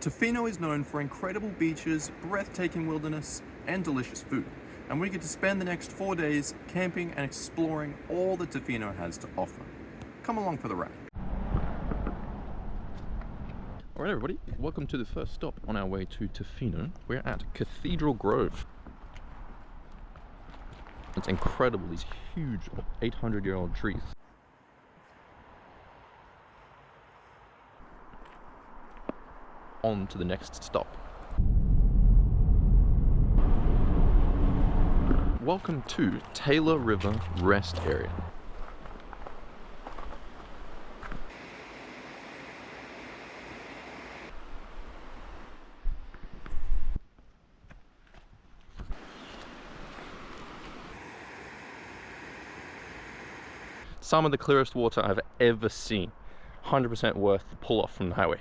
Tofino is known for incredible beaches, breathtaking wilderness, and delicious food. And we get to spend the next 4 days camping and exploring all that Tofino has to offer. Come along for the ride. Alright everybody, welcome to the first stop on our way to Tofino. We're at Cathedral Grove. It's incredible, these huge 800-year-old trees. On to the next stop. Welcome to Taylor River Rest Area. Some of the clearest water I've ever seen. 100% worth the pull off from the highway.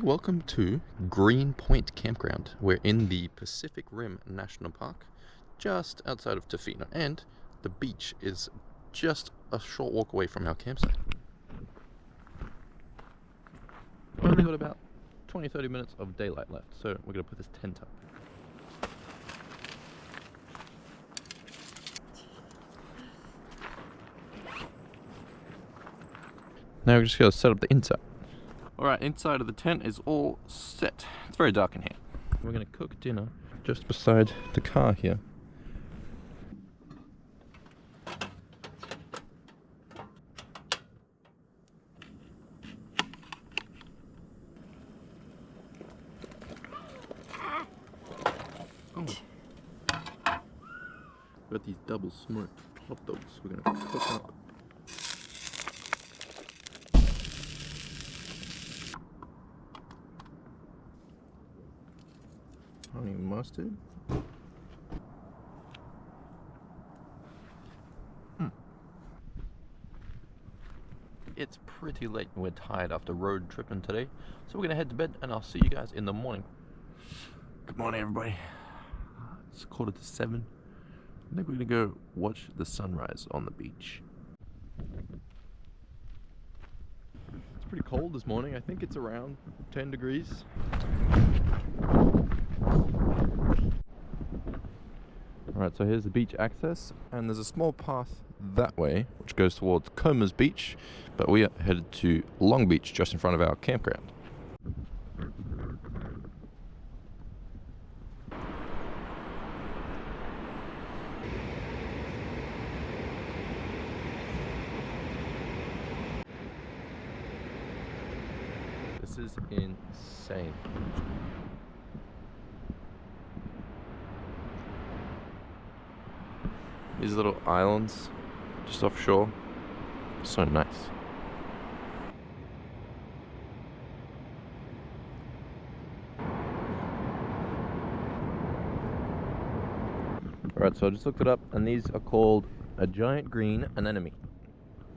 Welcome to Green Point Campground. We're in the Pacific Rim National Park, just outside of Tofino, and the beach is just a short walk away from our campsite. We've only got about 20-30 minutes of daylight left, so we're going to put this tent up. Now we're just going to set up the inside. Alright, inside of the tent is all set. It's very dark in here. We're going to cook dinner just beside the car here. Oh. We've got these double smoked hot dogs we're going to cook up. Honey mustard. It's pretty late and we're tired after road tripping today, so we're gonna head to bed and I'll see you guys in the morning. Good morning everybody. It's 6:45. I think we're gonna go watch the sunrise on the beach. It's pretty cold this morning. I think it's around 10 degrees. Alright, so here's the beach access, and there's a small path that way which goes towards Coma's Beach, but we are headed to Long Beach just in front of our campground. This is insane. These little islands just offshore, so nice. Alright, so I just looked it up, and these are called a giant green anemone.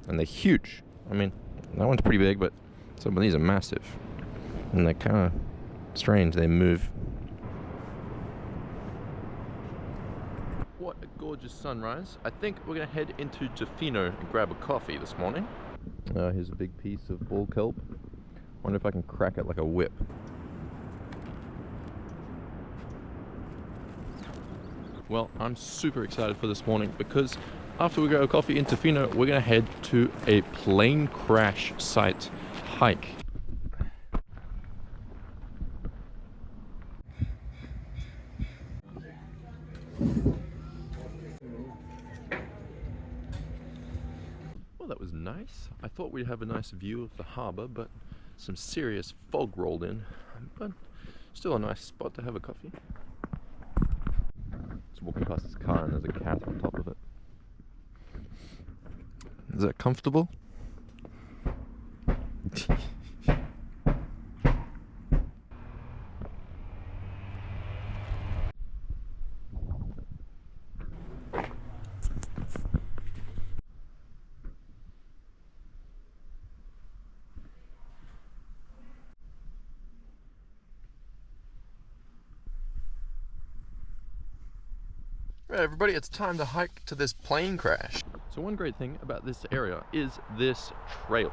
And they're huge. I mean, that one's pretty big, but some of these are massive. And they're kind of strange, they move. What a gorgeous sunrise. I think we're going to head into Tofino and grab a coffee this morning. Here's a big piece of bull kelp. Wonder if I can crack it like a whip. Well, I'm super excited for this morning because after we grab a coffee in Tofino, we're going to head to a plane crash site hike. Well, that was nice. I thought we'd have a nice view of the harbour, but some serious fog rolled in. But still a nice spot to have a coffee. Just walking past this car and there's a cat on top of it. Is that comfortable? Right, everybody, it's time to hike to this plane crash. So one great thing about this area is this trail,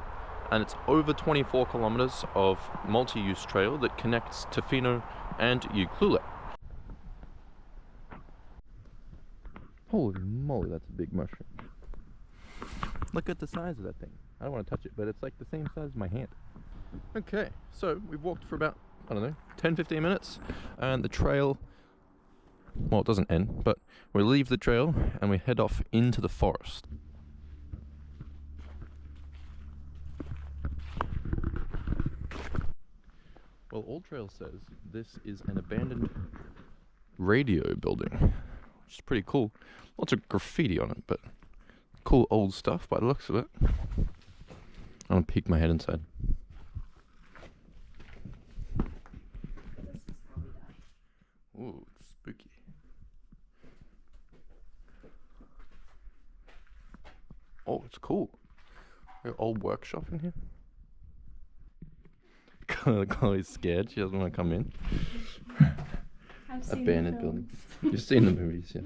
and it's over 24 kilometers of multi-use trail that connects Tofino and Ucluelet. Holy moly, that's a big mushroom. Look at the size of that thing. I don't want to touch it, but it's like the same size as my hand. Okay, so we've walked for about, I don't know, 10-15 minutes, and the trail, well, it doesn't end, but we leave the trail and we head off into the forest. Well, All Trail says this is an abandoned radio building, which is pretty cool. Lots of graffiti on it, but cool old stuff by the looks of it. I'm gonna peek my head inside. Ooh, it's spooky. Oh, it's cool. An old workshop in here. Chloe's scared. She doesn't want to come in. I've seen Abandoned building. You've seen the movies, yeah.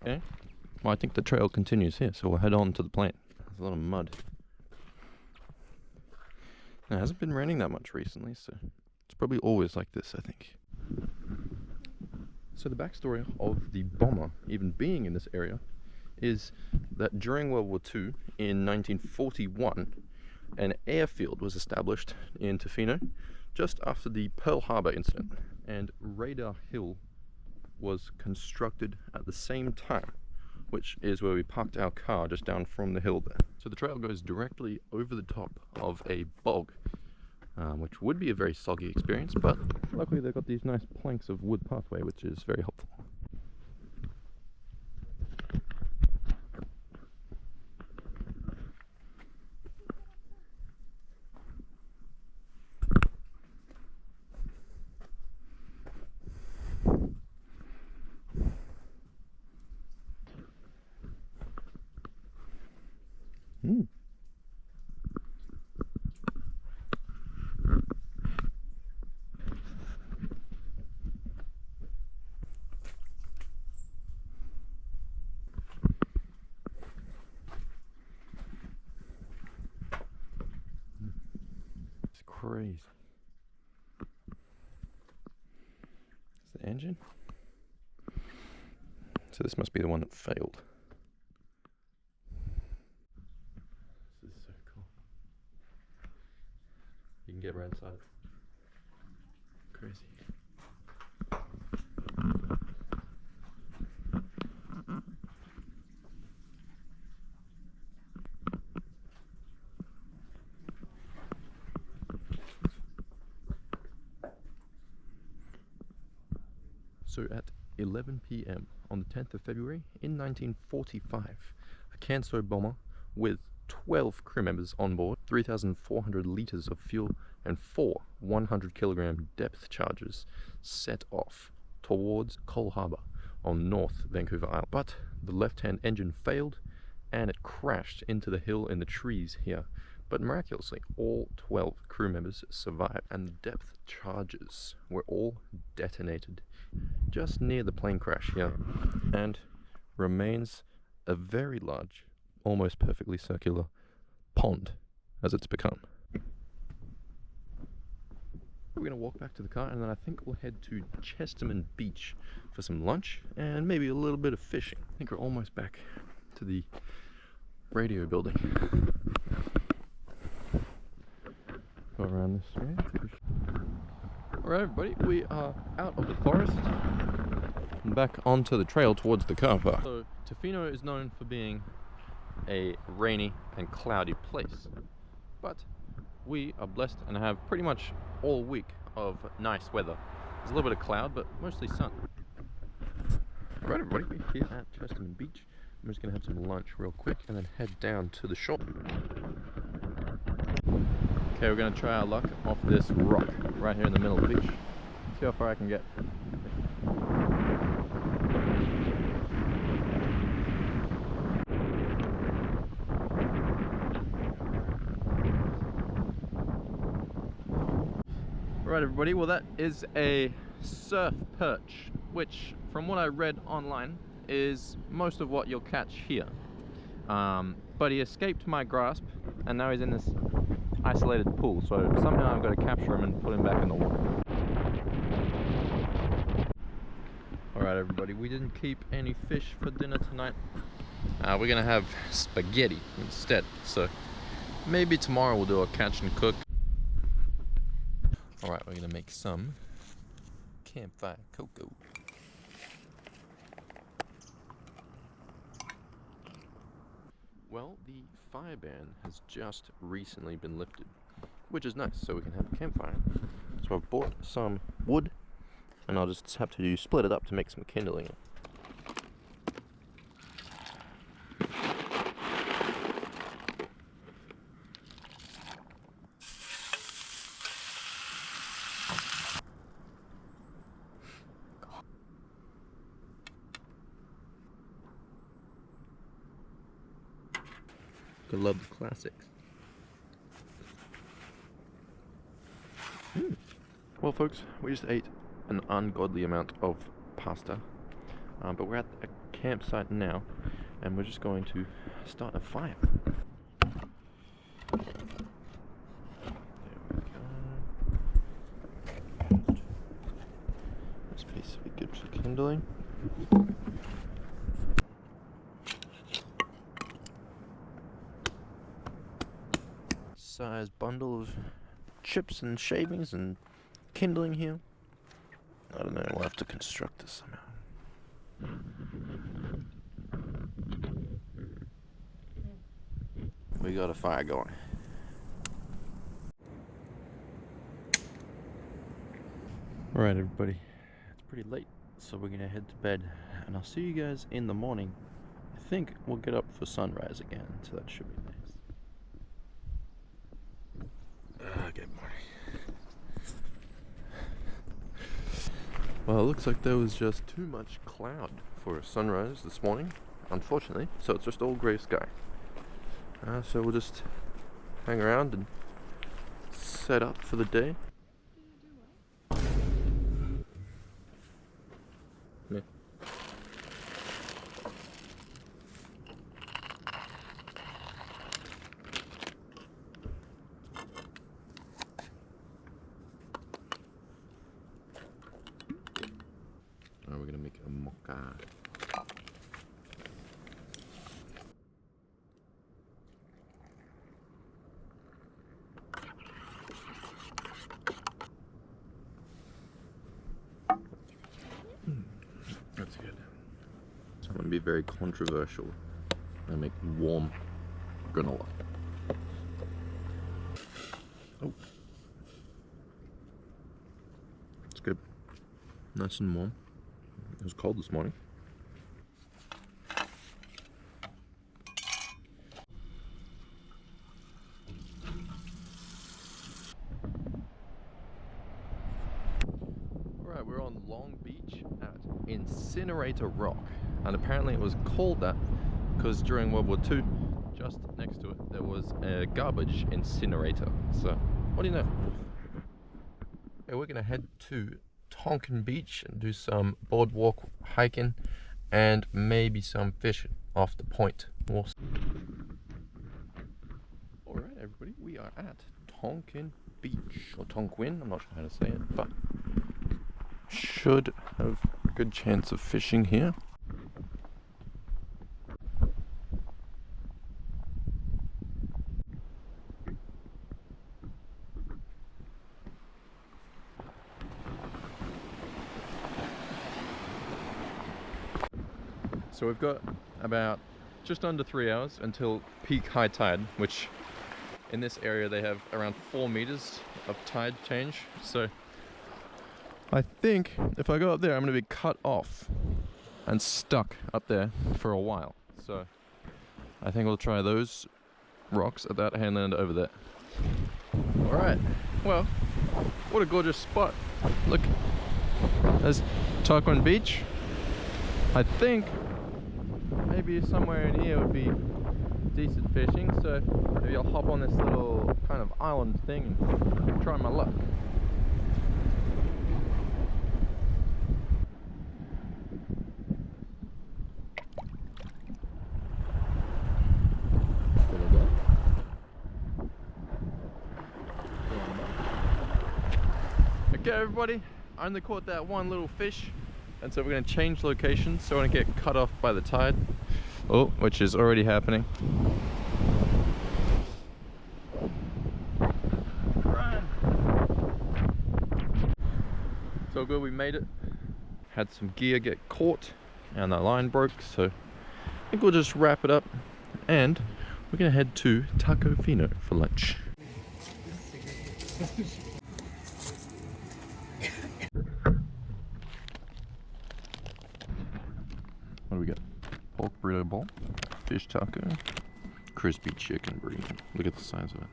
Okay. Well, I think the trail continues here, so we'll head on to the plant. There's a lot of mud. It hasn't been raining that much recently, so it's probably always like this, I think. So the backstory of the bomber even being in this area is that during World War II, in 1941, an airfield was established in Tofino just after the Pearl Harbor incident, and Radar Hill was constructed at the same time, which is where we parked our car just down from the hill there. So the trail goes directly over the top of a bog, which would be a very soggy experience, but luckily they've got these nice planks of wood pathway, which is very helpful. It's crazy. It's the engine. So this must be the one that failed. This is so cool. You can get right inside it. Crazy. So at 11 p.m. on the 10th of February in 1945, a Canso bomber with 12 crew members on board, 3,400 litres of fuel and 4 100-kilogram depth charges set off towards Cole Harbour on North Vancouver Island. But the left-hand engine failed and it crashed into the hill in the trees here. But miraculously, all 12 crew members survived, and the depth charges were all detonated just near the plane crash here, and remains a very large, almost perfectly circular pond as it's become. We're going to walk back to the car, and then I think we'll head to Chesterman Beach for some lunch and maybe a little bit of fishing. I think we're almost back to the radio building. Go around this way. Alright everybody, we are out of the forest and back onto the trail towards the car park. So Tofino is known for being a rainy and cloudy place, but we are blessed and have pretty much all week of nice weather. There's a little bit of cloud, but mostly sun. Alright everybody, we're here at Chesterman Beach. I'm just going to have some lunch real quick and then head down to the shore. Okay, we're going to try our luck off this rock right here in the middle of the beach. See how far I can get. Alright everybody, well that is a surf perch, which from what I read online is most of what you'll catch here. but he escaped my grasp, and now he's in this isolated pool, so somehow I've got to capture him and put him back in the water. Alright everybody, we didn't keep any fish for dinner tonight. We're gonna have spaghetti instead, so maybe tomorrow we'll do a catch and cook. Alright, we're gonna make some campfire cocoa. Well, the fire ban has just recently been lifted, which is nice, so we can have a campfire. So I've bought some wood, and I'll just have to split it up to make some kindling. I love the classics. Well folks, we just ate an ungodly amount of pasta, but we're at a campsite now, and we're just going to start a fire. There we go. This piece will be good for kindling. Size bundle of chips and shavings and kindling here. I don't know, we'll have to construct this somehow. We got a fire going. Alright everybody, it's pretty late, so we're gonna head to bed, and I'll see you guys in the morning. I think we'll get up for sunrise again, so that should be nice. Good morning. Well, it looks like there was just too much cloud for a sunrise this morning, unfortunately, so it's just all grey sky. So we'll just hang around and set up for the day. Yeah. We're gonna make a mocha. That's good. So I'm gonna be very controversial and make warm granola. Oh, it's good. Nice and warm. It was cold this morning. Alright, we're on Long Beach at Incinerator Rock, and apparently it was called that because during World War II, just next to it, there was a garbage incinerator. So, what do you know? Yeah, we're gonna head to Tonkin Beach and do some boardwalk hiking and maybe some fishing off the point. Alright everybody, we are at Tonkin Beach, or Tonquin, I'm not sure how to say it, but should have a good chance of fishing here. So we've got about just under 3 hours until peak high tide, which in this area they have around 4 meters of tide change. So I think if I go up there, I'm going to be cut off and stuck up there for a while. So I think we'll try those rocks at that headland over there. Alright, well, what a gorgeous spot. Look, there's Tacofino Beach. I think maybe somewhere in here would be decent fishing, so maybe I'll hop on this little kind of island thing and try my luck. Okay everybody, I only caught that one little fish, and so we're going to change locations so I don't get cut off by the tide. Oh, which is already happening. Run! So good, we made it. Had some gear get caught and the line broke, so I think we'll just wrap it up and we're going to head to Tacofino for lunch. What do we got? Pork burrito bowl, fish taco, crispy chicken burrito. Look at the size of it.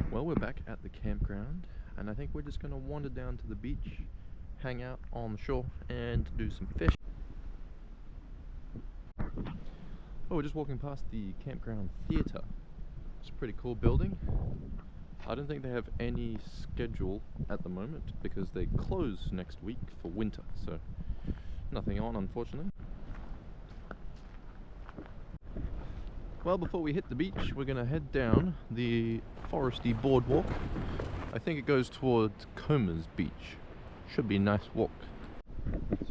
Well, we're back at the campground, and I think we're just going to wander down to the beach, hang out on the shore, and do some fishing. Oh, we're just walking past the campground theatre. It's a pretty cool building. I don't think they have any schedule at the moment because they close next week for winter, so nothing on, unfortunately. Well, before we hit the beach, we're going to head down the foresty boardwalk. I think it goes towards Coma's Beach. Should be a nice walk.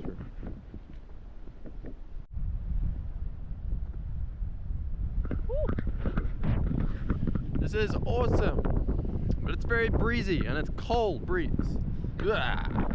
Through. This is awesome, but it's very breezy and it's cold breeze. Ugh.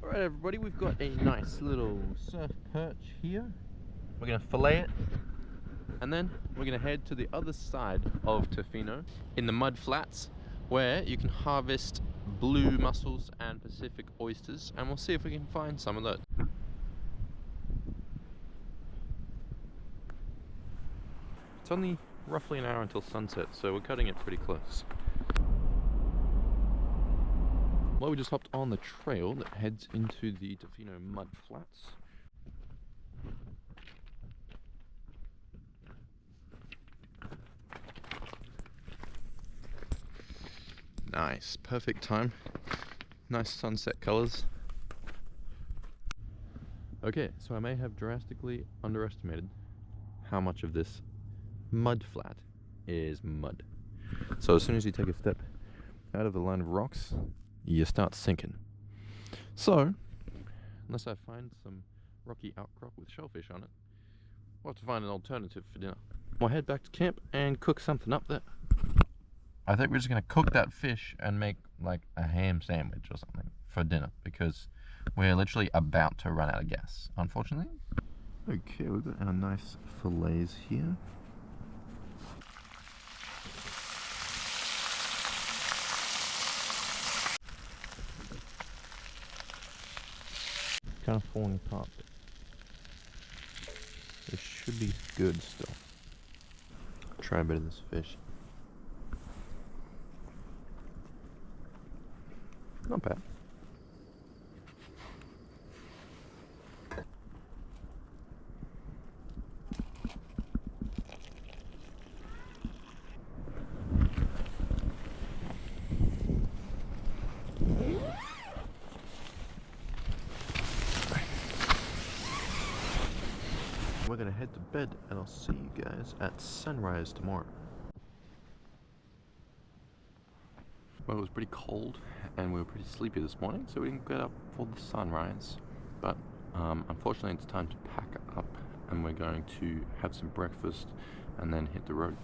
Alright everybody, we've got a nice little surf perch here. We're going to fillet it, and then we're going to head to the other side of Tofino in the mud flats where you can harvest blue mussels and Pacific oysters, and we'll see if we can find some of those. It's only roughly an hour until sunset, so we're cutting it pretty close. Well, we just hopped on the trail that heads into the Tofino mud flats. Nice, perfect time. Nice sunset colors. Okay, so I may have drastically underestimated how much of this mud flat is mud. So as soon as you take a step out of the line of rocks, you start sinking. So, unless I find some rocky outcrop with shellfish on it, we'll have to find an alternative for dinner. We'll head back to camp and cook something up there. I think we're just going to cook that fish and make like a ham sandwich or something for dinner because we're literally about to run out of gas, unfortunately. Okay, we've got our nice fillets here. Kind of falling apart. This should be good still. Try a bit of this fish. Not bad. We're gonna head to bed and I'll see you guys at sunrise tomorrow. Well, it was pretty cold and we were pretty sleepy this morning, so we didn't get up for the sunrise. But unfortunately it's time to pack up and we're going to have some breakfast and then hit the road.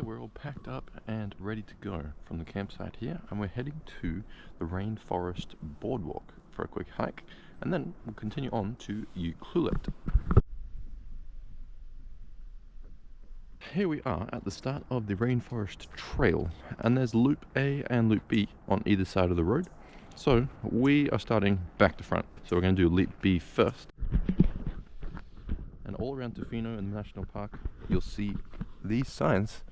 We're all packed up and ready to go from the campsite here, and we're heading to the rainforest boardwalk for a quick hike, and then we'll continue on to Ucluelet. Here we are at the start of the Rainforest Trail, and there's Loop A and Loop B on either side of the road. So we are starting back to front. So we're going to do Loop B first. And all around Tofino in the National Park, you'll see these signs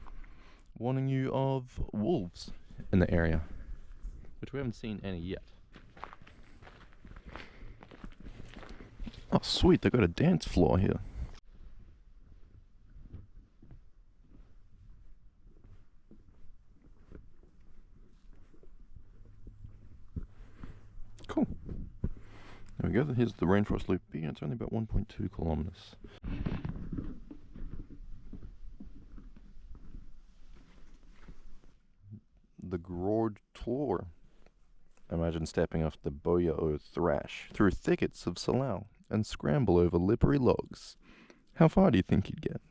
warning you of wolves in the area, which we haven't seen any yet. Oh sweet, they've got a dance floor here. Cool. There we go, here's the Rainforest Loop B, and it's only about 1.2 kilometers. The WW2. Imagine stepping off the WW2 thrash through thickets of salal and scramble over lippery logs. How far do you think you'd get?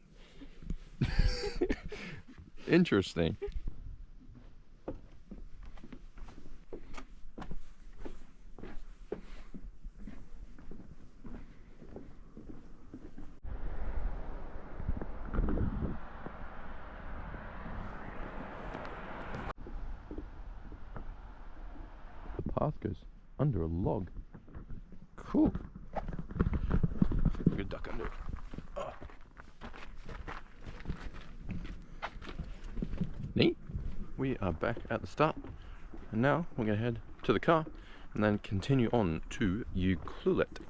Interesting. The path goes under a log. Cool. We could duck under it. Oh. Neat. We are back at the start, and now we're going to head to the car and then continue on to Ucluelet.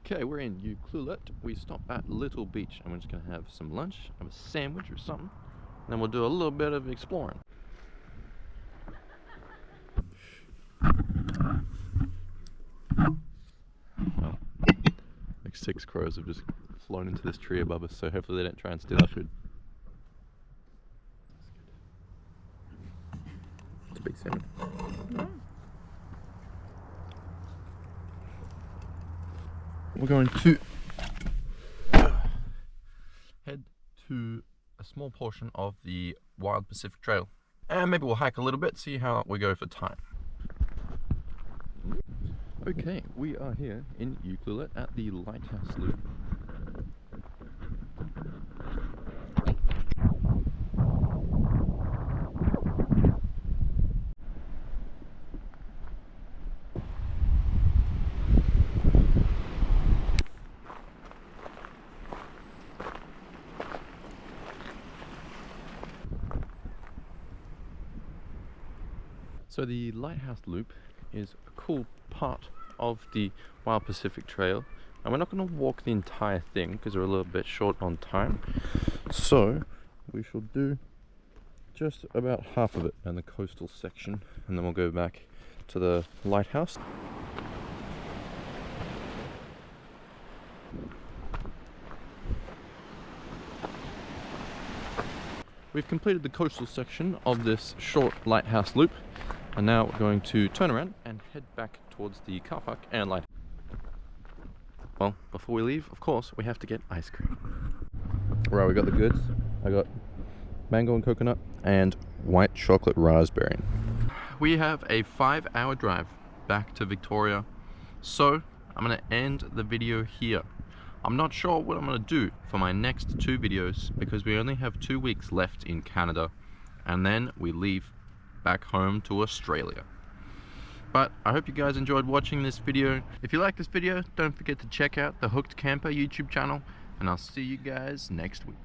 Okay, we're in Ucluelet. We stopped at Little Beach and we're just going to have some lunch, have a sandwich or something, and then we'll do a little bit of exploring. Well, like 6 crows have just flown into this tree above us, so hopefully they don't try and steal our food. It's a big salmon. We're going to head to a small portion of the Wild Pacific Trail, and maybe we'll hike a little bit, see how we go for time. Okay, we are here in Ucluelet at the Lighthouse Loop. So the Lighthouse Loop is a cool part of the Wild Pacific Trail, and we're not going to walk the entire thing because we're a little bit short on time, so we shall do just about half of it in the coastal section, and then we'll go back to the lighthouse. We've completed the coastal section of this short lighthouse loop, and now we're going to turn around and head back towards the car park and lighthouse. Well, before we leave, of course, we have to get ice cream. Right, we got the goods. I got mango and coconut and white chocolate raspberry. We have a 5-hour drive back to Victoria, so I'm going to end the video here. I'm not sure what I'm going to do for my next 2 videos because we only have 2 weeks left in Canada, and then we leave back home to Australia. But I hope you guys enjoyed watching this video. If you like this video, don't forget to check out the Hooked Camper YouTube channel, and I'll see you guys next week.